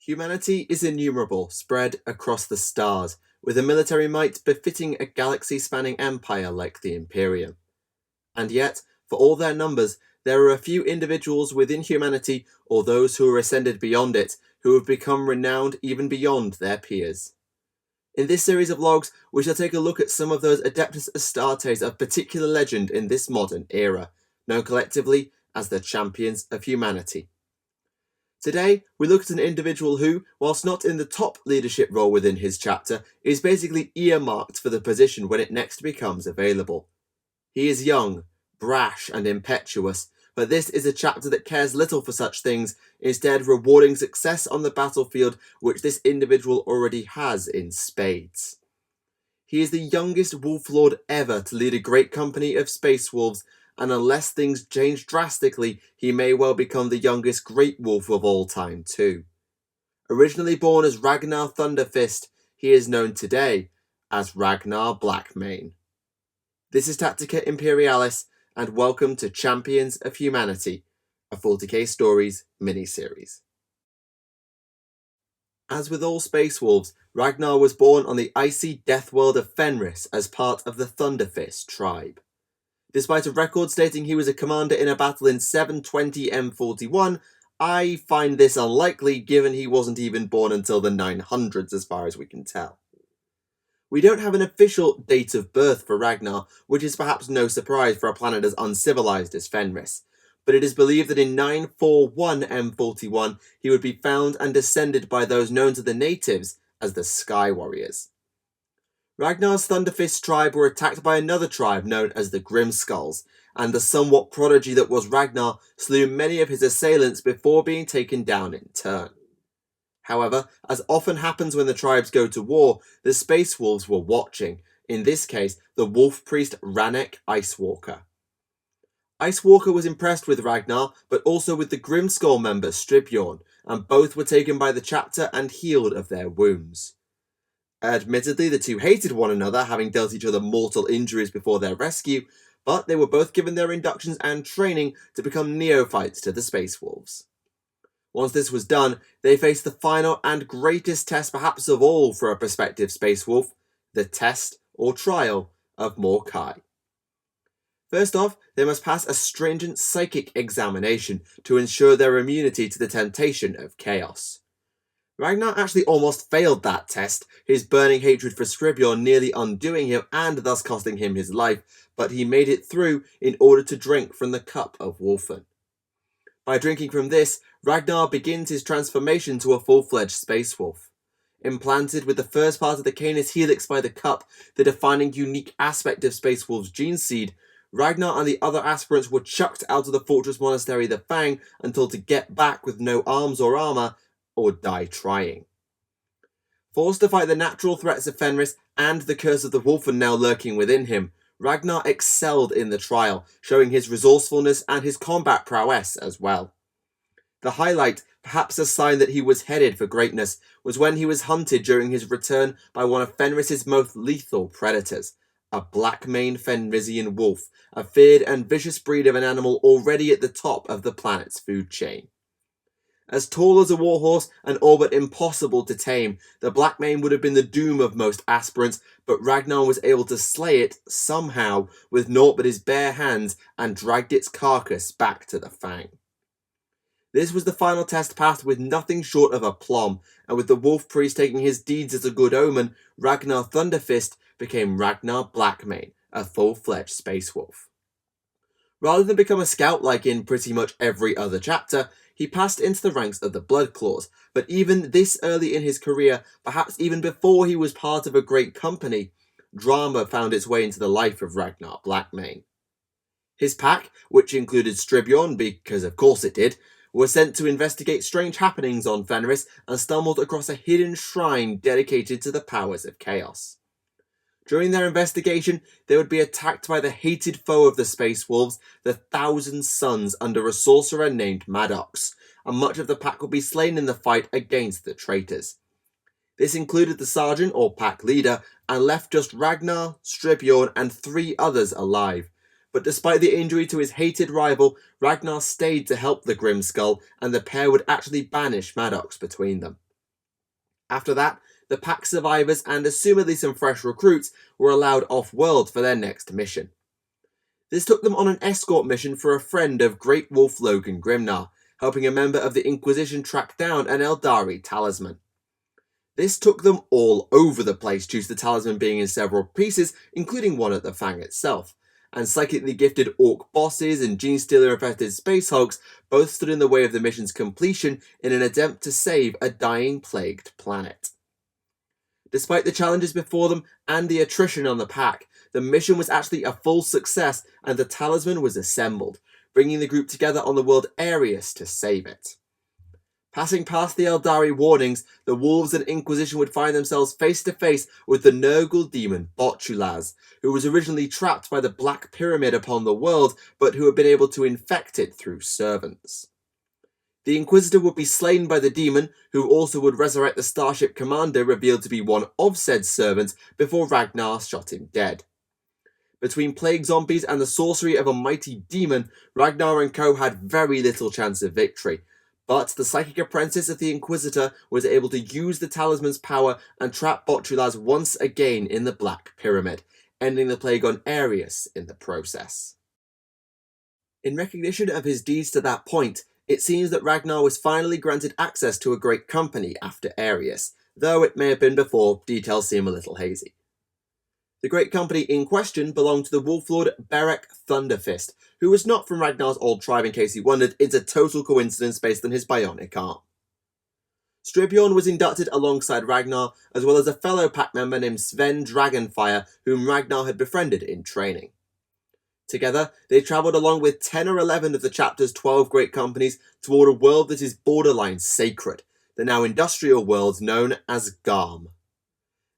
Humanity is innumerable, spread across the stars, with a military might befitting a galaxy-spanning empire like the Imperium. And yet, for all their numbers, there are a few individuals within humanity, or those who are ascended beyond it, who have become renowned even beyond their peers. In this series of logs, we shall take a look at some of those Adeptus Astartes of particular legend in this modern era, known collectively as the Champions of Humanity. Today, we look at an individual who, whilst not in the top leadership role within his chapter, is basically earmarked for the position when it next becomes available. He is young, brash and impetuous, but this is a chapter that cares little for such things, instead rewarding success on the battlefield which this individual already has in spades. He is the youngest Wolf Lord ever to lead a great company of Space Wolves, and unless things change drastically, he may well become the youngest Great Wolf of all time too. Originally born as Ragnar Thunderfist, he is known today as Ragnar Blackmane. This is Tactica Imperialis, and welcome to Champions of Humanity, a 40k Stories mini-series. As with all Space Wolves, Ragnar was born on the icy death world of Fenris as part of the Thunderfist tribe. Despite a record stating he was a commander in a battle in 720 M41, I find this unlikely given he wasn't even born until the 900s as far as we can tell. We don't have an official date of birth for Ragnar, which is perhaps no surprise for a planet as uncivilized as Fenris, but it is believed that in 941 M41 he would be found and descended by those known to the natives as the Sky Warriors. Ragnar's Thunderfist tribe were attacked by another tribe known as the Grimskulls, and the somewhat prodigy that was Ragnar slew many of his assailants before being taken down in turn. However, as often happens when the tribes go to war, the Space Wolves were watching, in this case the wolf priest Ranek Icewalker. Icewalker was impressed with Ragnar, but also with the Grimskull member Stribbjorn, and both were taken by the chapter and healed of their wounds. Admittedly, the two hated one another, having dealt each other mortal injuries before their rescue, but they were both given their inductions and training to become neophytes to the Space Wolves. Once this was done, they faced the final and greatest test perhaps of all for a prospective Space Wolf, the test or trial of Morkai. First off, they must pass a stringent psychic examination to ensure their immunity to the temptation of chaos. Ragnar actually almost failed that test, his burning hatred for Stribbjorn nearly undoing him and thus costing him his life, but he made it through in order to drink from the cup of Wolfen. By drinking from this, Ragnar begins his transformation to a full-fledged Space Wolf. Implanted with the first part of the Canis Helix by the cup, the defining unique aspect of Space Wolf's gene seed, Ragnar and the other aspirants were chucked out of the fortress monastery the Fang and told to get back with no arms or armour, or die trying. Forced to fight the natural threats of Fenris and the curse of the Wolfen now lurking within him, Ragnar excelled in the trial, showing his resourcefulness and his combat prowess as well. The highlight, perhaps a sign that he was headed for greatness, was when he was hunted during his return by one of Fenris's most lethal predators, a Blackmane Fenrisian wolf, a feared and vicious breed of an animal already at the top of the planet's food chain. As tall as a warhorse and all but impossible to tame, the Blackmane would have been the doom of most aspirants, but Ragnar was able to slay it, somehow, with naught but his bare hands, and dragged its carcass back to the Fang. This was the final test passed with nothing short of aplomb, and with the Wolf Priest taking his deeds as a good omen, Ragnar Thunderfist became Ragnar Blackmane, a full-fledged Space Wolf. Rather than become a scout like in pretty much every other chapter, he passed into the ranks of the Bloodclaws, but even this early in his career, perhaps even before he was part of a great company, drama found its way into the life of Ragnar Blackmane. His pack, which included Stribbjorn, because of course it did, were sent to investigate strange happenings on Fenris and stumbled across a hidden shrine dedicated to the powers of chaos. During their investigation, they would be attacked by the hated foe of the Space Wolves, the Thousand Suns under a sorcerer named Maddox, and much of the pack would be slain in the fight against the traitors. This included the sergeant or pack leader, and left just Ragnar, Stribbjorn, and 3 others alive. But despite the injury to his hated rival, Ragnar stayed to help the Grimskull, and the pair would actually banish Maddox between them. After that, the pack survivors and assumedly some fresh recruits were allowed off-world for their next mission. This took them on an escort mission for a friend of Great Wolf Logan Grimnar, helping a member of the Inquisition track down an Eldari talisman. This took them all over the place due to the talisman being in several pieces, including one at the Fang itself, and psychically gifted orc bosses and gene-stealer infested space hogs both stood in the way of the mission's completion in an attempt to save a dying plagued planet. Despite the challenges before them and the attrition on the pack, the mission was actually a full success and the talisman was assembled, bringing the group together on the world Arius to save it. Passing past the Eldari warnings, the Wolves and Inquisition would find themselves face to face with the Nurgle demon Botulaz, who was originally trapped by the Black Pyramid upon the world, but who had been able to infect it through servants. The Inquisitor would be slain by the demon, who also would resurrect the Starship Commander revealed to be one of said servants before Ragnar shot him dead. Between plague zombies and the sorcery of a mighty demon, Ragnar and co had very little chance of victory, but the psychic apprentice of the Inquisitor was able to use the talisman's power and trap Botulaz once again in the Black Pyramid, ending the plague on Arius in the process. In recognition of his deeds to that point, it seems that Ragnar was finally granted access to a great company after Arius, though it may have been before, details seem a little hazy. The great company in question belonged to the Wolf Lord Beric Thunderfist, who was not from Ragnar's old tribe in case you wondered. It's a total coincidence based on his bionic arm. Stribiorn was inducted alongside Ragnar, as well as a fellow pack member named Sven Dragonfire, whom Ragnar had befriended in training. Together, they travelled along with 10 or 11 of the chapter's 12 great companies toward a world that is borderline sacred, the now industrial world known as Garm.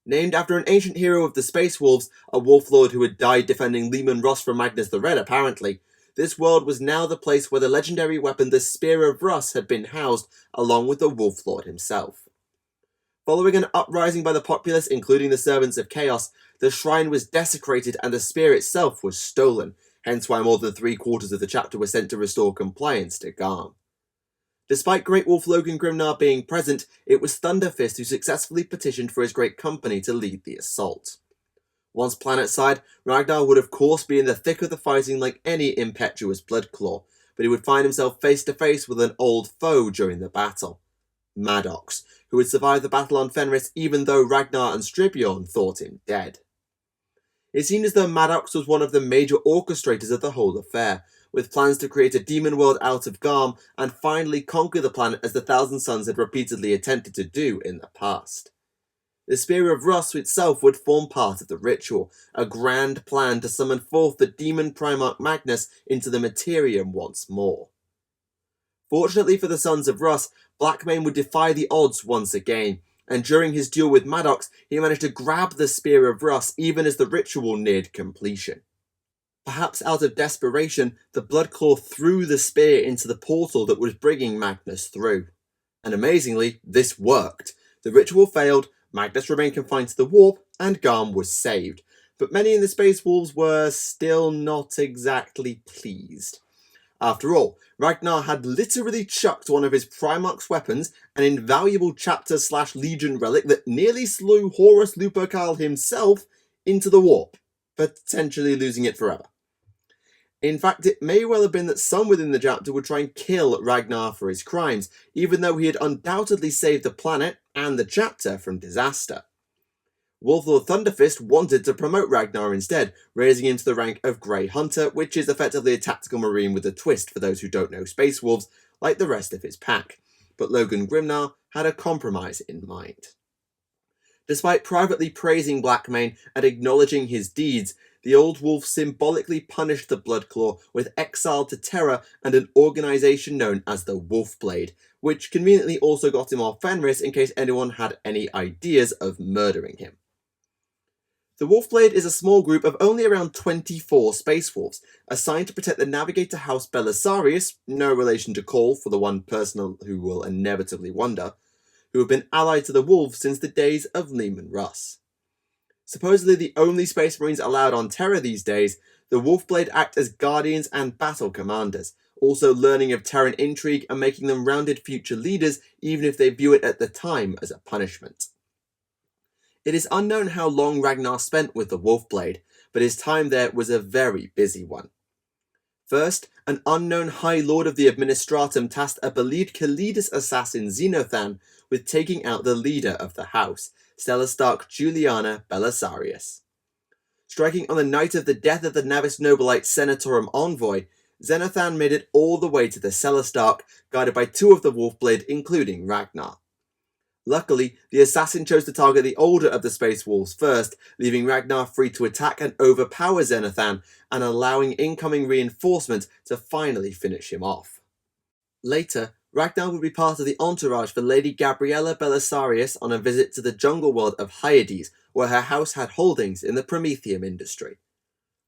Named after an ancient hero of the Space Wolves, a wolf lord who had died defending Leman Russ from Magnus the Red apparently, this world was now the place where the legendary weapon the Spear of Rus had been housed, along with the wolf lord himself. Following an uprising by the populace, including the servants of Chaos, the shrine was desecrated and the spear itself was stolen, hence why more than 3/4 of the chapter were sent to restore compliance to Garm. Despite Great Wolf Logan Grimnar being present, it was Thunderfist who successfully petitioned for his great company to lead the assault. Once planetside, Ragnar would of course be in the thick of the fighting like any impetuous Bloodclaw, but he would find himself face to face with an old foe during the battle. Maddox, who had survived the battle on Fenris even though Ragnar and Stribiorn thought him dead. It seemed as though Maddox was one of the major orchestrators of the whole affair, with plans to create a demon world out of Garm and finally conquer the planet as the Thousand Sons had repeatedly attempted to do in the past. The Spear of Rus itself would form part of the ritual, a grand plan to summon forth the demon Primarch Magnus into the Materium once more. Fortunately for the Sons of Rus, Blackmane would defy the odds once again, and during his duel with Maddox, he managed to grab the Spear of Rus even as the ritual neared completion. Perhaps out of desperation, the Bloodclaw threw the spear into the portal that was bringing Magnus through. And amazingly, this worked. The ritual failed, Magnus remained confined to the warp, and Garm was saved. But many in the Space Wolves were still not exactly pleased. After all, Ragnar had literally chucked one of his Primarch's weapons, an invaluable chapter/legion relic that nearly slew Horus Lupercal himself, into the warp, potentially losing it forever. In fact, it may well have been that some within the chapter would try and kill Ragnar for his crimes, even though he had undoubtedly saved the planet and the chapter from disaster. Wolflord Thunderfist wanted to promote Ragnar instead, raising him to the rank of Grey Hunter, which is effectively a tactical marine with a twist for those who don't know Space Wolves, like the rest of his pack. But Logan Grimnar had a compromise in mind. Despite privately praising Blackmane and acknowledging his deeds, the old wolf symbolically punished the Bloodclaw with exile to Terra and an organisation known as the Wolfblade, which conveniently also got him off Fenris in case anyone had any ideas of murdering him. The Wolfblade is a small group of only around 24 Space Wolves, assigned to protect the Navigator House Belisarius, no relation to Call for the one person who will inevitably wonder, who have been allied to the Wolves since the days of Leman Russ. Supposedly the only Space Marines allowed on Terra these days, the Wolfblade act as guardians and battle commanders, also learning of Terran intrigue and making them rounded future leaders even if they view it at the time as a punishment. It is unknown how long Ragnar spent with the Wolfblade, but his time there was a very busy one. First, an unknown High Lord of the Administratum tasked a believed Kalidas assassin Xenothan with taking out the leader of the house, Stellar Stark Juliana Belisarius. Striking on the night of the death of the Navis Nobilite Senatorum envoy, Xenothan made it all the way to the Cellar Stark, guided by two of the Wolfblade, including Ragnar. Luckily, the assassin chose to target the older of the Space Wolves first, leaving Ragnar free to attack and overpower Xenothan, and allowing incoming reinforcements to finally finish him off. Later, Ragnar would be part of the entourage for Lady Gabriella Belisarius on a visit to the jungle world of Hyades, where her house had holdings in the Prometheum industry.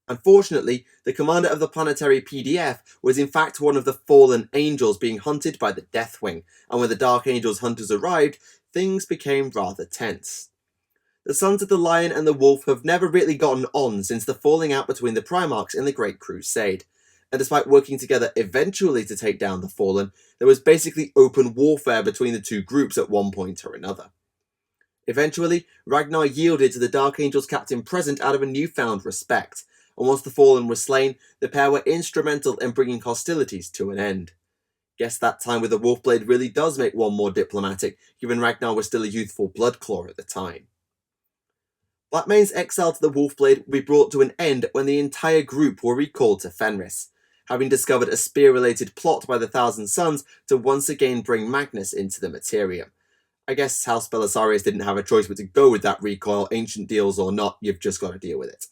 Unfortunately, the commander of the planetary PDF was in fact one of the fallen angels being hunted by the Deathwing, and when the Dark Angel's hunters arrived, things became rather tense. The Sons of the Lion and the Wolf have never really gotten on since the falling out between the Primarchs in the Great Crusade, and despite working together eventually to take down the Fallen, there was basically open warfare between the two groups at one point or another. Eventually, Ragnar yielded to the Dark Angel's captain present out of a newfound respect, and once the Fallen was slain, the pair were instrumental in bringing hostilities to an end. Guess that time with the Wolfblade really does make one more diplomatic, given Ragnar was still a youthful Bloodclaw at the time. Blackmane's exile to the Wolfblade would be brought to an end when the entire group were recalled to Fenris, having discovered a spear-related plot by the Thousand Sons to once again bring Magnus into the Materium. I guess House Belisarius didn't have a choice but to go with that recall, ancient deals or not, you've just got to deal with it.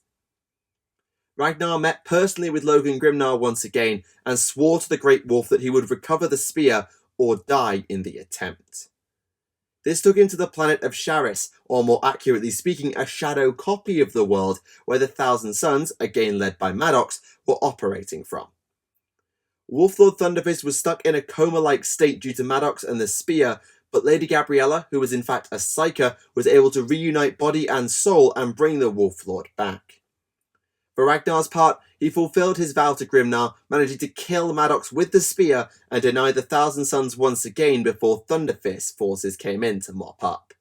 Ragnar met personally with Logan Grimnar once again, and swore to the Great Wolf that he would recover the spear or die in the attempt. This took him to the planet of Sharis, or more accurately speaking, a shadow copy of the world where the Thousand Sons, again led by Maddox, were operating from. Wolflord Thunderfist was stuck in a coma-like state due to Maddox and the spear, but Lady Gabriella, who was in fact a Psyker, was able to reunite body and soul and bring the Wolflord back. For Ragnar's part, he fulfilled his vow to Grimnar, managing to kill Maddox with the spear and deny the Thousand Sons once again before Thunderfist's forces came in to mop up.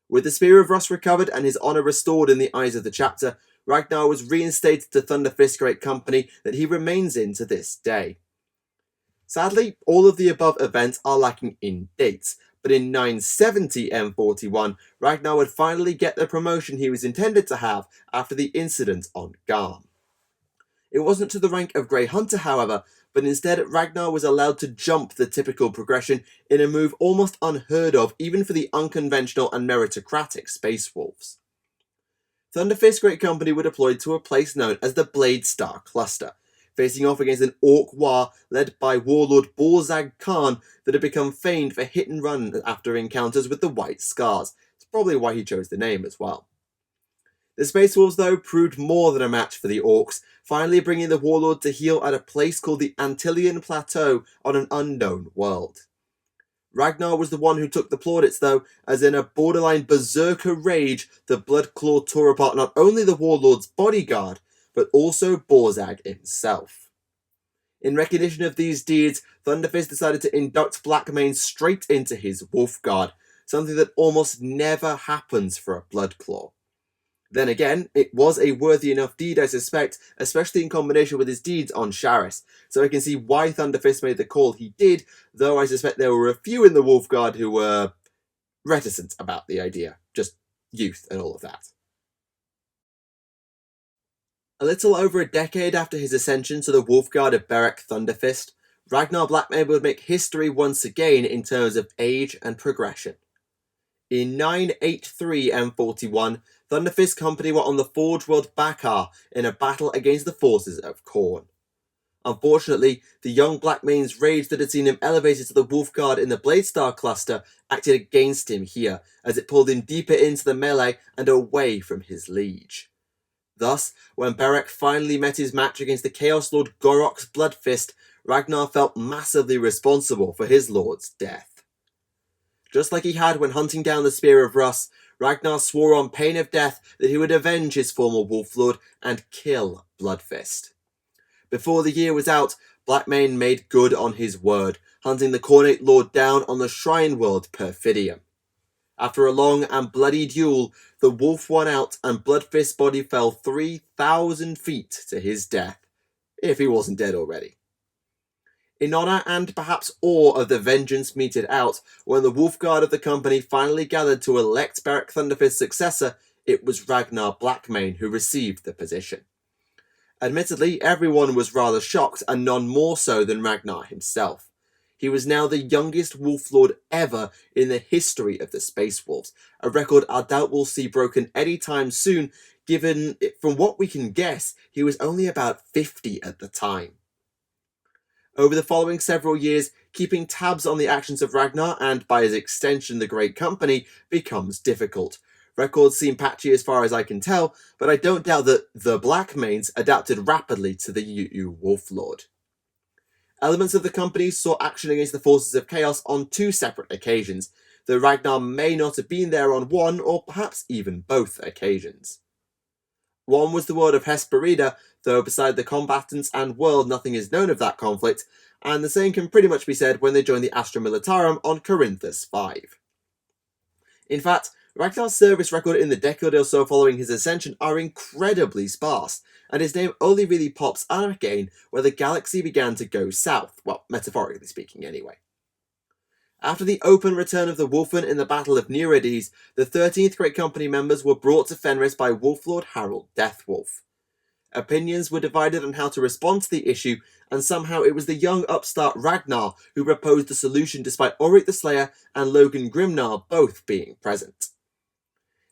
With the Spear of Rus recovered and his honour restored in the eyes of the chapter, Ragnar was reinstated to Thunderfist's great company that he remains in to this day. Sadly, all of the above events are lacking in dates, but in 970 M41, Ragnar would finally get the promotion he was intended to have after the incident on Garm. It wasn't to the rank of Grey Hunter, however, but instead Ragnar was allowed to jump the typical progression in a move almost unheard of even for the unconventional and meritocratic Space Wolves. Thunderfist's great company were deployed to a place known as the Blade Star Cluster, facing off against an Orc war led by warlord Borzag Khan that had become famed for hit and run after encounters with the White Scars. It's probably why he chose the name as well. The Space Wolves, though, proved more than a match for the Orcs, finally bringing the warlord to heel at a place called the Antillean Plateau on an unknown world. Ragnar was the one who took the plaudits, though, as in a borderline berserker rage, the Bloodclaw tore apart not only the warlord's bodyguard, but also Borzag himself. In recognition of these deeds, Thunderfist decided to induct Blackmane straight into his Wolf Guard, something that almost never happens for a Bloodclaw. Then again, it was a worthy enough deed, I suspect, especially in combination with his deeds on Sharis, so I can see why Thunderfist made the call he did, though I suspect there were a few in the Wolf Guard who were reticent about the idea, just youth and all of that. A little over a decade after his ascension to the Wolf Guard of Beric Thunderfist, Ragnar Blackmane would make history once again in terms of age and progression. In 983 M41, Thunderfist's company were on the Forge World Bakar in a battle against the forces of Khorne. Unfortunately, the young Blackmane's rage that had seen him elevated to the Wolf Guard in the Bladestar cluster acted against him here, as it pulled him deeper into the melee and away from his liege. Thus, when Beric finally met his match against the Chaos Lord Gorok's Bloodfist, Ragnar felt massively responsible for his lord's death. Just like he had when hunting down the Spear of Rus, Ragnar swore on pain of death that he would avenge his former Wolf Lord and kill Bloodfist. Before the year was out, Blackmane made good on his word, hunting the Cornate Lord down on the Shrine World Perfidium. After a long and bloody duel, the wolf won out and Bloodfist's body fell 3,000 feet to his death, if he wasn't dead already. In honour and perhaps awe of the vengeance meted out, when the Wolf Guard of the company finally gathered to elect Beric Thunderfist's successor, it was Ragnar Blackmane who received the position. Admittedly, everyone was rather shocked, and none more so than Ragnar himself. He was now the youngest Wolf Lord ever in the history of the Space Wolves, a record I doubt we'll see broken anytime soon, given, from what we can guess, he was only about 50 at the time. Over the following several years, keeping tabs on the actions of Ragnar, and by his extension the Great Company, becomes difficult. Records seem patchy as far as I can tell, but I don't doubt that the Blackmanes adapted rapidly to the UU Wolf Lord. Elements of the company saw action against the forces of chaos on 2 separate occasions, though Ragnar may not have been there on one or perhaps even both occasions. One was the world of Hesperida, though beside the combatants and world nothing is known of that conflict, and the same can pretty much be said when they joined the Astra Militarum on Corinthus 5. In fact, Ragnar's service record in the decade or so following his ascension are incredibly sparse, and his name only really pops out again where the galaxy began to go south, well, metaphorically speaking anyway. After the open return of the Wolfen in the Battle of Neurides, the 13th Great Company members were brought to Fenris by Wolf Lord Harold Deathwolf. Opinions were divided on how to respond to the issue, and somehow it was the young upstart Ragnar who proposed the solution despite Ulrich the Slayer and Logan Grimnar both being present.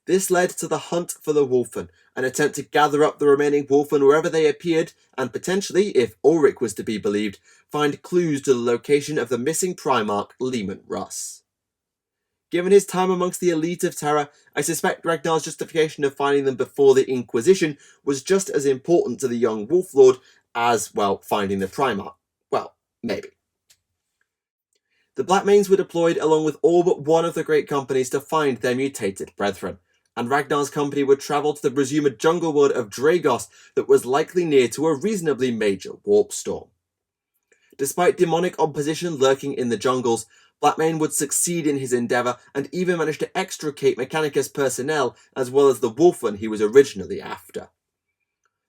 This led to the hunt for the Wolfen, an attempt to gather up the remaining Wolfen wherever they appeared, and potentially, if Ulrich was to be believed, find clues to the location of the missing Primarch Leman Russ. Given his time amongst the elite of Terra, I suspect Ragnar's justification of finding them before the Inquisition was just as important to the young Wolf Lord as, well, finding the Primarch. Well, maybe. The Blackmanes were deployed along with all but one of the great companies to find their mutated brethren, and Ragnar's company would travel to the presumed jungle world of Dragos that was likely near to a reasonably major warp storm. Despite demonic opposition lurking in the jungles, Blackmane would succeed in his endeavour and even manage to extricate Mechanicus personnel as well as the Wolfen he was originally after.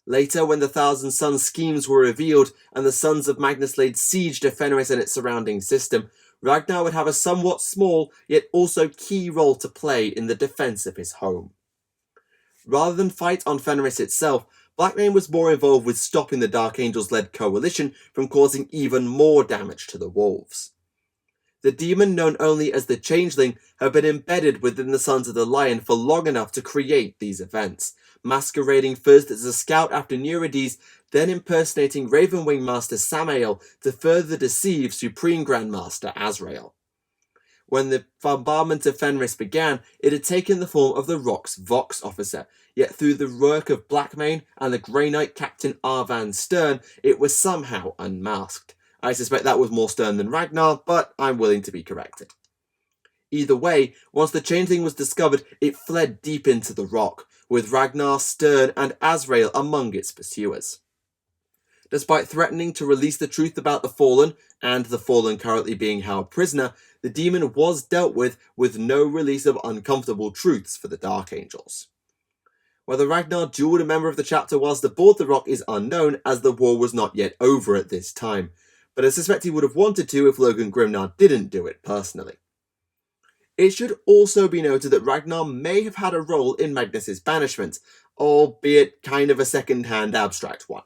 Later, when the Thousand Suns schemes were revealed and the Sons of Magnus laid siege to Fenris and its surrounding system, Ragnar would have a somewhat small, yet also key role to play in the defence of his home. Rather than fight on Fenris itself, Blackmane was more involved with stopping the Dark Angels-led coalition from causing even more damage to the Wolves. The demon known only as the Changeling had been embedded within the Sons of the Lion for long enough to create these events, masquerading first as a scout after Neurides, then impersonating Ravenwing Master Samael to further deceive Supreme Grandmaster Azrael. When the bombardment of Fenris began, it had taken the form of the Rock's Vox officer, yet through the work of Blackmane and the Grey Knight Captain Arvan Stern, it was somehow unmasked. I suspect that was more Stern than Ragnar, but I'm willing to be corrected. Either way, once the Changeling was discovered, it fled deep into the Rock, with Ragnar, Stern, and Azrael among its pursuers. Despite threatening to release the truth about the Fallen, and the Fallen currently being held prisoner, the demon was dealt with no release of uncomfortable truths for the Dark Angels. Whether Ragnar dueled a member of the chapter whilst aboard the Rock is unknown, as the war was not yet over at this time, but I suspect he would have wanted to if Logan Grimnar didn't do it personally. It should also be noted that Ragnar may have had a role in Magnus's banishment, albeit kind of a second-hand abstract one.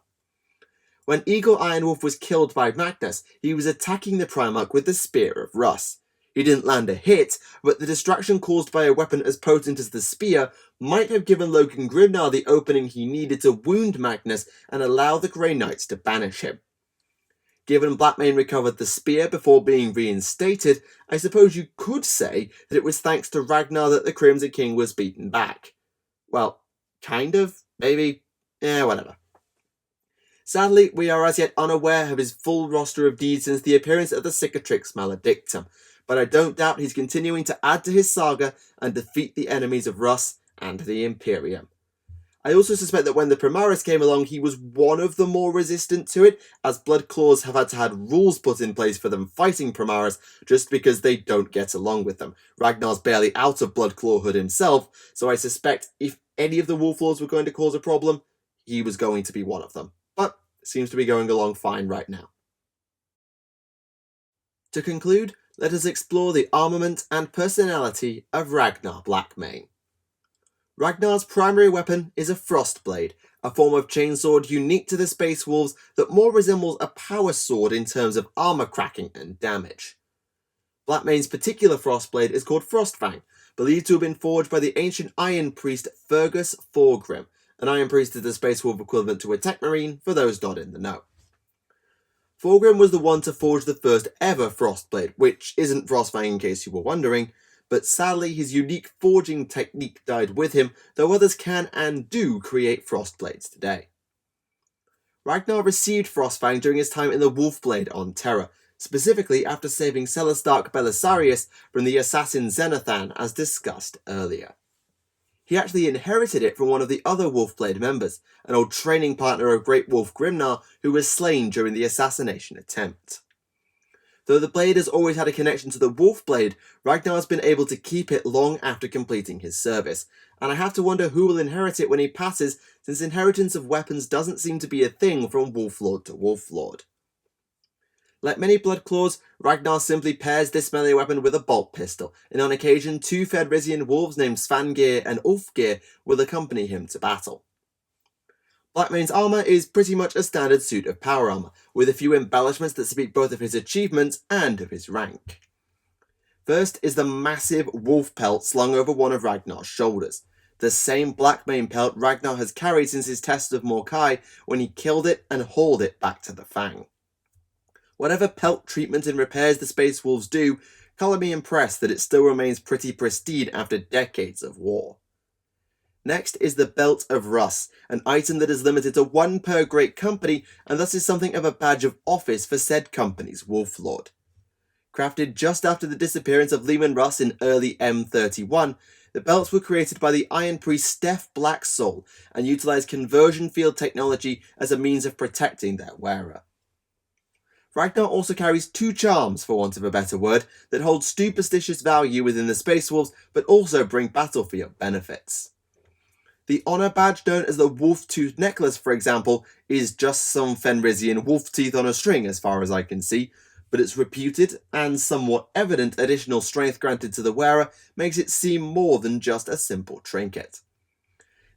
When Eagle Ironwolf was killed by Magnus, he was attacking the Primarch with the Spear of Rus. He didn't land a hit, but the distraction caused by a weapon as potent as the spear might have given Logan Grimnar the opening he needed to wound Magnus and allow the Grey Knights to banish him. Given Blackmane recovered the spear before being reinstated, I suppose you could say that it was thanks to Ragnar that the Crimson King was beaten back. Well, kind of, maybe, whatever. Sadly, we are as yet unaware of his full roster of deeds since the appearance of the Cicatrix Maledictum, but I don't doubt he's continuing to add to his saga and defeat the enemies of Rus and the Imperium. I also suspect that when the Primaris came along, he was one of the more resistant to it, as Blood Claws have had to have rules put in place for them fighting Primaris just because they don't get along with them. Ragnar's barely out of Blood Clawhood himself, so I suspect if any of the Wolf Lords were going to cause a problem, he was going to be one of them. But it seems to be going along fine right now. To conclude, let us explore the armament and personality of Ragnar Blackmane. Ragnar's primary weapon is a frost blade, a form of chainsword unique to the Space Wolves that more resembles a power sword in terms of armor cracking and damage. Blackmane's particular frost blade is called Frostfang, believed to have been forged by the ancient Iron Priest Fergus Thorgrim. An Iron Priest is the Space Wolf equivalent to a Tech Marine for those not in the know. Thorgrim was the one to forge the first ever Frostblade, which isn't Frostfang in case you were wondering, but sadly his unique forging technique died with him, though others can and do create Frostblades today. Ragnar received Frostfang during his time in the Wolfblade on Terra, specifically after saving Celestark Belisarius from the assassin Xenothan as discussed earlier. He actually inherited it from one of the other Wolfblade members, an old training partner of Great Wolf Grimnar who was slain during the assassination attempt. Though the blade has always had a connection to the Wolfblade, Ragnar has been able to keep it long after completing his service, and I have to wonder who will inherit it when he passes, since inheritance of weapons doesn't seem to be a thing from Wolflord to Wolflord. Like many Bloodclaws, Ragnar simply pairs this melee weapon with a bolt pistol, and on occasion 2 Fedrisian wolves named Svangeir and Ulfgeir will accompany him to battle. Blackmane's armour is pretty much a standard suit of power armour, with a few embellishments that speak both of his achievements and of his rank. First is the massive wolf pelt slung over one of Ragnar's shoulders, the same Blackmane pelt Ragnar has carried since his test of Morkai when he killed it and hauled it back to the Fang. Whatever pelt treatment and repairs the Space Wolves do, colour me impressed that it still remains pretty pristine after decades of war. Next is the Belt of Rus, an item that is limited to 1 per great company and thus is something of a badge of office for said company's Wolflord. Crafted just after the disappearance of Leman Russ in early M31, the belts were created by the Iron Priest Steph Blacksoul and utilised conversion field technology as a means of protecting their wearer. Ragnar also carries 2 charms, for want of a better word, that hold superstitious value within the Space Wolves but also bring battlefield benefits. The honour badge known as the Wolf Tooth Necklace, for example, is just some Fenrisian wolf teeth on a string as far as I can see, but its reputed and somewhat evident additional strength granted to the wearer makes it seem more than just a simple trinket.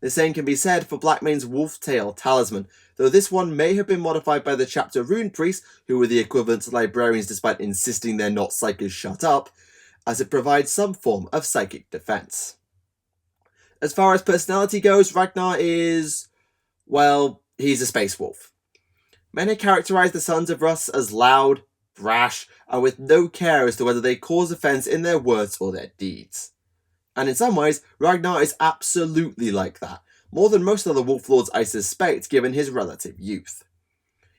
The same can be said for Blackmane's Wolf Tail Talisman, though this one may have been modified by the chapter rune priests, who were the equivalent to librarians despite insisting they're not psychers shut up, as it provides some form of psychic defense. As far as personality goes, Ragnar is, well, he's a space wolf. Many characterise the Sons of Rus as loud, brash, and with no care as to whether they cause offence in their words or their deeds. And in some ways, Ragnar is absolutely like that, more than most other Wolflords I suspect given his relative youth.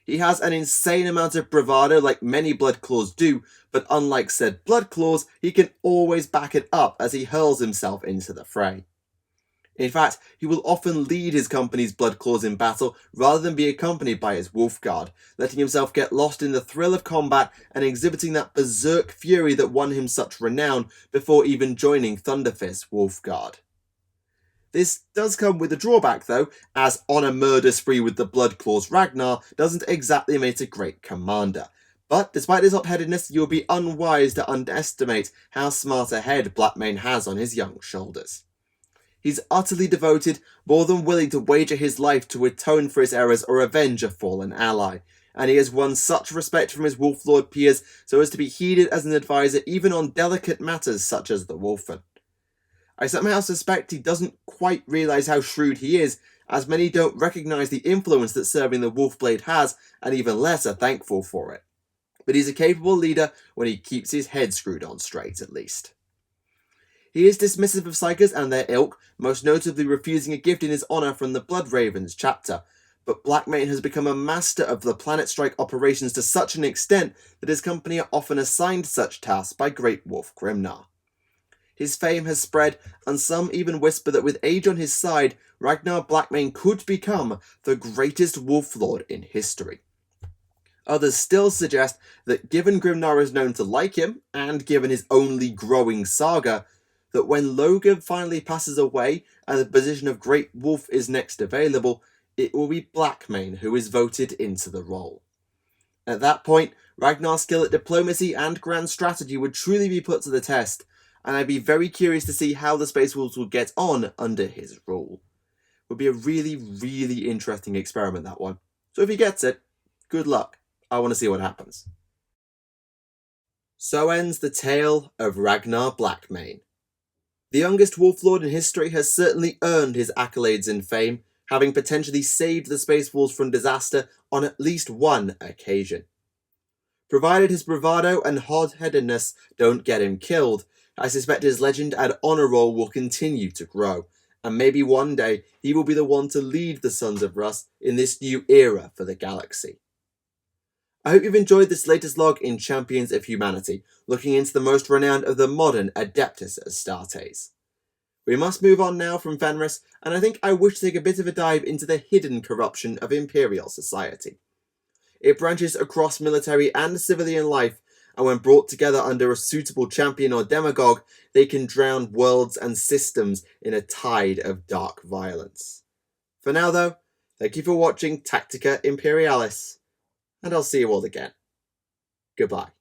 He has an insane amount of bravado like many Bloodclaws do, but unlike said Bloodclaws, he can always back it up as he hurls himself into the fray. In fact, he will often lead his company's Bloodclaws in battle rather than be accompanied by his Wolf Guard, letting himself get lost in the thrill of combat and exhibiting that berserk fury that won him such renown before even joining Thunderfist's Wolf Guard. This does come with a drawback though, as on a murder spree with the Bloodclaws Ragnar doesn't exactly make a great commander. But despite his hot-headedness, you would be unwise to underestimate how smart a head Blackmane has on his young shoulders. He's utterly devoted, more than willing to wager his life to atone for his errors or avenge a fallen ally, and he has won such respect from his Wolflord peers so as to be heeded as an advisor even on delicate matters such as the Wolfen. I somehow suspect he doesn't quite realise how shrewd he is, as many don't recognise the influence that serving the Wolfblade has, and even less are thankful for it. But he's a capable leader when he keeps his head screwed on straight, at least. He is dismissive of Psykers and their ilk, most notably refusing a gift in his honour from the Blood Ravens chapter, but Blackmane has become a master of the Planet Strike operations to such an extent that his company are often assigned such tasks by Great Wolf Grimnar. His fame has spread, and some even whisper that with age on his side, Ragnar Blackmane could become the greatest wolf lord in history. Others still suggest that given Grimnar is known to like him, and given his only growing saga, that when Logan finally passes away and the position of Great Wolf is next available, it will be Blackmane who is voted into the role. At that point, Ragnar's skill at diplomacy and grand strategy would truly be put to the test, and I'd be very curious to see how the Space Wolves would get on under his rule. It would be a really, really interesting experiment, that one. So if he gets it, good luck. I want to see what happens. So ends the tale of Ragnar Blackmane. The youngest Wolf Lord in history has certainly earned his accolades and fame, having potentially saved the Space Wolves from disaster on at least one occasion. Provided his bravado and hard-headedness don't get him killed, I suspect his legend and honour roll will continue to grow, and maybe one day he will be the one to lead the Sons of Rus in this new era for the galaxy. I hope you've enjoyed this latest log in Champions of Humanity, looking into the most renowned of the modern Adeptus Astartes. We must move on now from Fenris, and I think I wish to take a bit of a dive into the hidden corruption of Imperial society. It branches across military and civilian life, and when brought together under a suitable champion or demagogue, they can drown worlds and systems in a tide of dark violence. For now though, thank you for watching Tactica Imperialis, and I'll see you all again. Goodbye.